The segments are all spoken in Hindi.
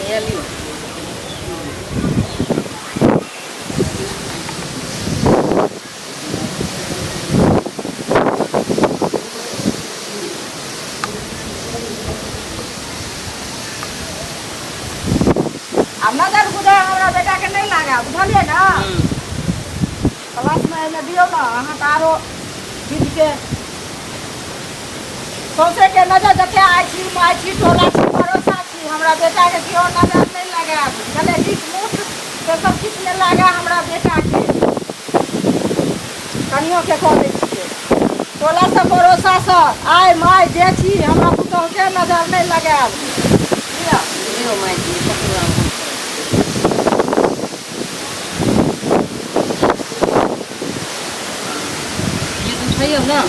ये लियो अब नजर गुजर हमरा बेटा के नहीं लागा बुझलिए ना क्लास में एने दियो ना अहाँ त आरो चीज के सौसे के नजर देखे आई छी टोला छी भरोसा छी हमरा बेटा के कियो नजर नहीं लगा चले किस मुठ से सब किछ में लगा हमरा बेटा के कनियो के कह दे छिए टोला से भरोसा से आय माय जे छी हमरा पुतोह के नजर नहीं लगाब लियो माय जी पकड़ा ये तो सही है ना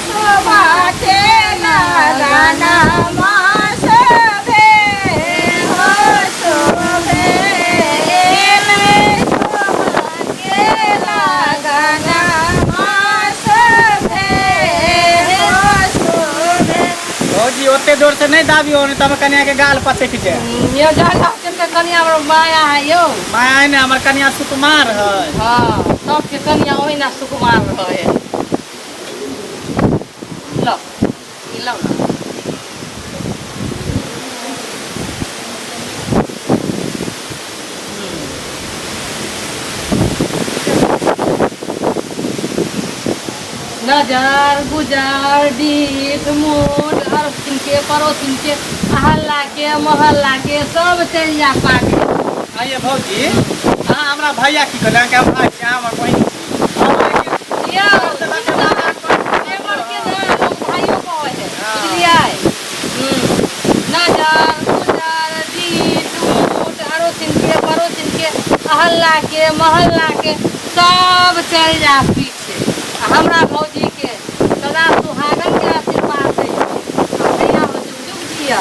शोभा के लगाना मास भे हो शोभे शोभा के लगाना मास भे हो शोभे। भौजी ओते जोर से नहीं दाबियो नहीं तब कन्या के गाल पसक जाए। यो जागा के कन्या हमर माया है यो माया है ना हमर कन्या सुकुमार है। हां सबके कन्या ओहिना सुकुमार रहे लो ई लो ना नजर गुजर डीत मूड अरसिन के पड़ोसिन के अहल्ला के मोहल्ला के सब चल जा पाके आइए भौजी हां हमरा भैया की कहला के भाई के हमर बहिन या लेबर के ना लोग भाइयों को है बुझलिए नजर गुजर डीत मूड अरसिन के पड़ोसिन के अहल्ला के मोहल्ला के सब चल जा पीछे हमरा भौजी के सदा सुहागन के आशीर्वाद है भैया हो जुग जिया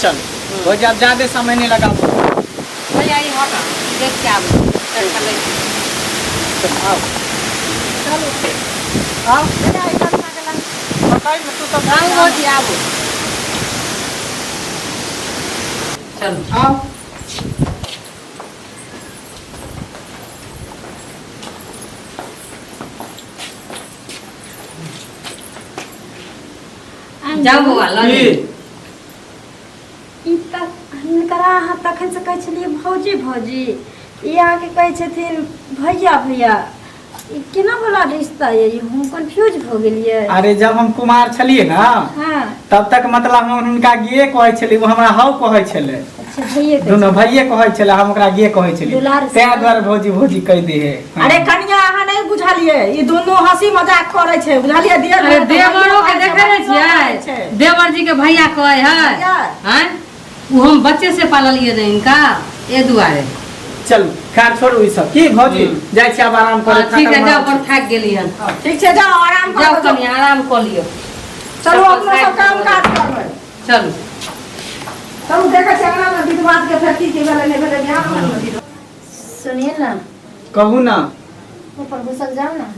चल भौजी अब ज्यादा समय नहीं लगा भैया ये हटा देख के आब चल चले आओ चलो आओ बेटा इधर ना गला बताई मैं तू सब रंग भौजी आबो चल आओ जाओ बउआ लो की ई तक हिनकरा अहाँ तखन से कहै छलिए भौजी भौजी ई आके कहै छथिन भैया भैया ई केना वाला रिश्ता ये हम कंफ्यूज हो गेलिए। अरे जब हम कुमार छलिए ना हां तब तक मतलब हम उनका गे कहै छली वो हमरा हाउ कहै छले अच्छा भैया दोनों भैये कहै छले हम ओकरा गे कहै छली दुलार से। ते द्वारा भौजी भौजी कह दे है। अरे कन्या अहाँ नहीं बुझलिए ई दोनों हंसी मजाक करे छे बुझलिए देर अरे देवरो के देखे नहीं छियै देवर जी के भैया कहे है हैं वो हम बच्चे से पाललिए रे इनका ए दुआरे चल खैर छोड़ू ई सब की भौजी जाय छी अब आराम करे ठीक है जाओ पर थक गेली हन ठीक छे जाओ आराम जाओ करो कनी आराम कर लियो चलो अपना सब काम काज करबै चलो चलो देखै छै अंगना में विधवाद के फेर की भेलै नहीं भेलै ध्यान में सुनिए ना कहू ना ऊपर घुसल जाओ ना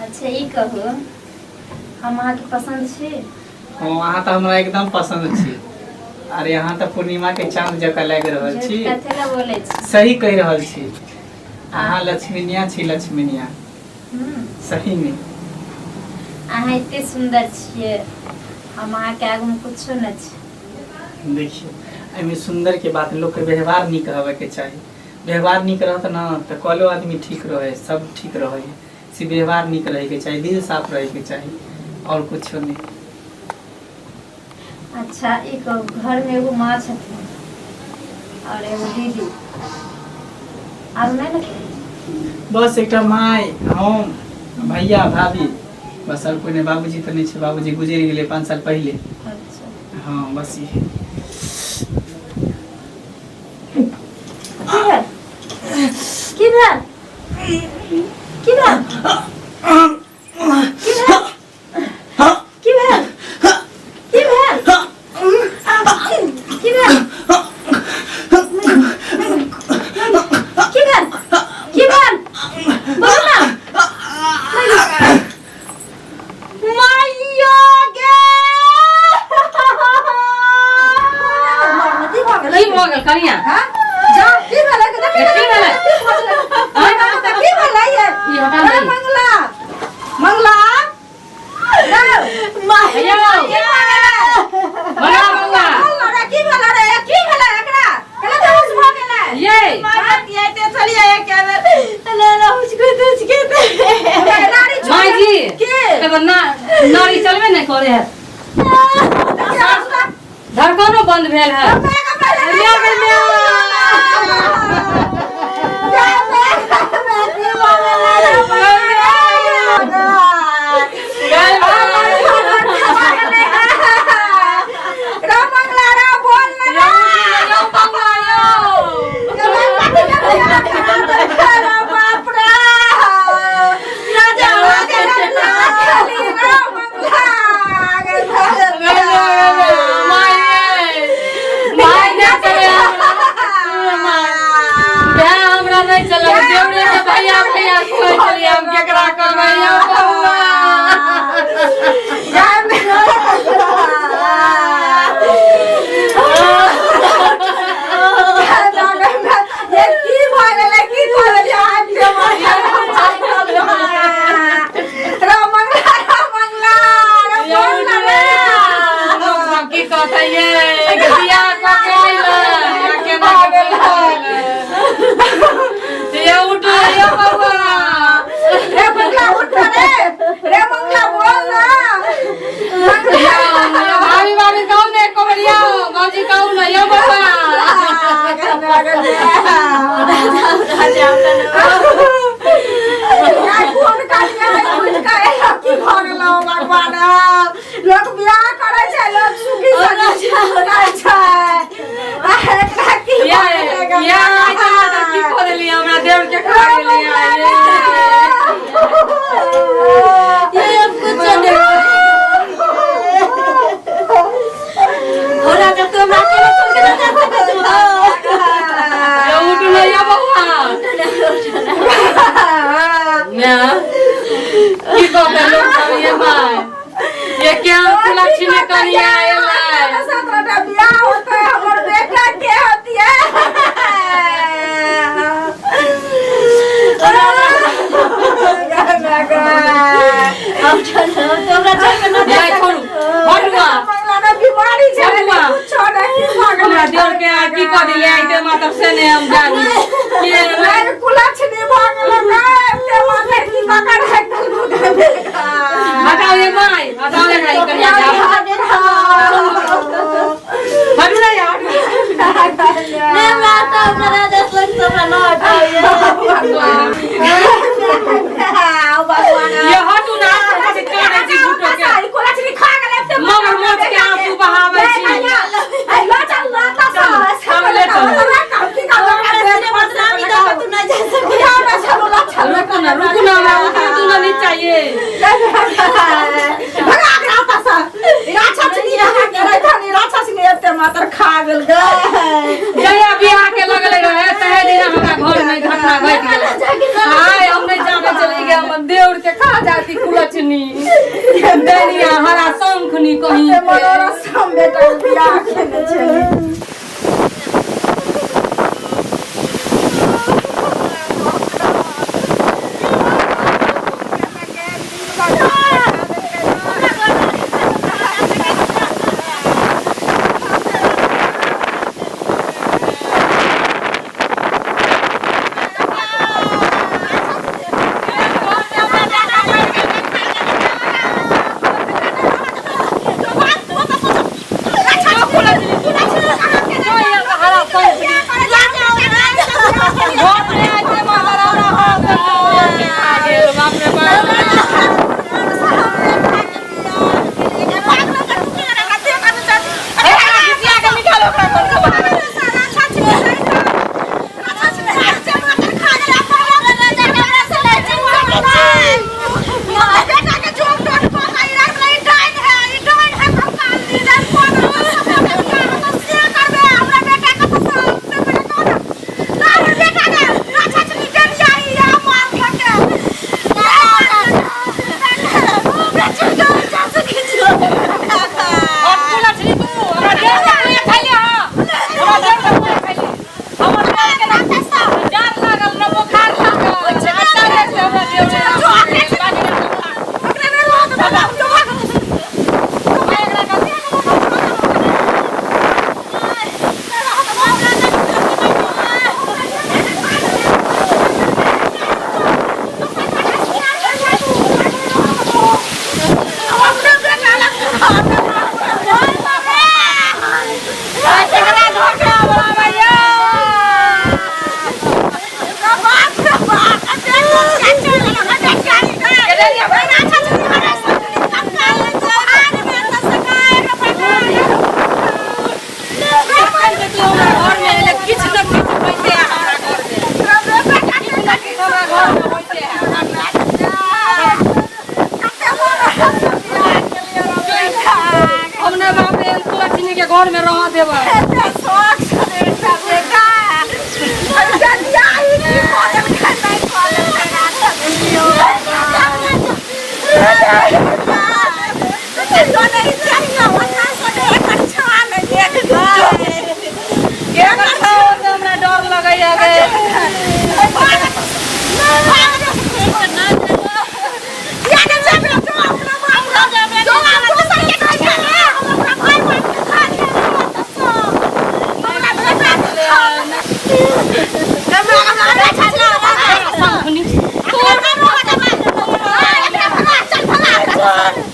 अच्छा ई कहू हम अहाँ के पसंद छी हां अहाँ तो हमरा एकदम पसंद छी। अरे अहाँ तो पूर्णिमा के चांद जका लाग रहल छी। कथे ला बोले छी सही कह रहल छी अहाँ लक्ष्मीनिया छी लक्ष्मीनिया सही में अहाँ इतने सुंदर छिए हम अहाँ के आगू में कुछो न छी। देखिए एमे सुंदर के बात लोग के व्यवहार निक रहबे के चाहिए। व्यवहार निक रहत ना तो कलो आदमी ठीक रहे सब ठीक रहे सी व्यवहार निक रहे के चाहिए दिल साफ रहे के चाहिए और कुछ नहीं। अच्छा एक घर में एगो माँ छथिन और एगो दीदी और नहीं ना बस एक माय हम भैया भाभी बस और कोई नहीं। बाबूजी तो नहीं छे बाबूजी गुजर गए 5 साल पहले। अच्छा हाँ बस ये की भेल की भेल करे है धड़कनो बंद भेल है लिया के लिया ये क्या लक्ष्मी कन्या बियाह होता है हमर बेटा के होती है अब चलो तोरा चल के ना छोड़ू हटुआ मंगला बीमारी छै छोड़ नहीं हमरा देवर के की कर दिले आइते मतलब से ने हम जानी के मैं कुलछनी भागल के माने की पकड़ है हटाओ ये माई हटाओ ये भाई कन्या हटू ना यार ने माता मेरा देश लग सब ना ये हटू ना से काने जी गुटो के कुलछनी खा गेले मगर मोच के आंसू बहावे छी आई लो चल लाता हम ले चल की का बदनामी ना तू ना जा सके रुको ना तू ना नहीं चाहिए भगा के आता सा राक्षसनी रहा के रह था राक्षसनी एते मातर खा गेल जया बियाह के लगले रहे तहे दिन हमरा घर में घटना घट गेल हाय हम नहीं जाने चली गया हम देवर के खा जाती कुलछनी देनिया हरा शंखनी कहीं मनोरा सम बेटा बियाह केने छै घर में ले किछ न किछ पैसे हमरा घर में पैसे हमने बापे लक्ष्मी के घर में रह देबा हमरा डर लगैया चल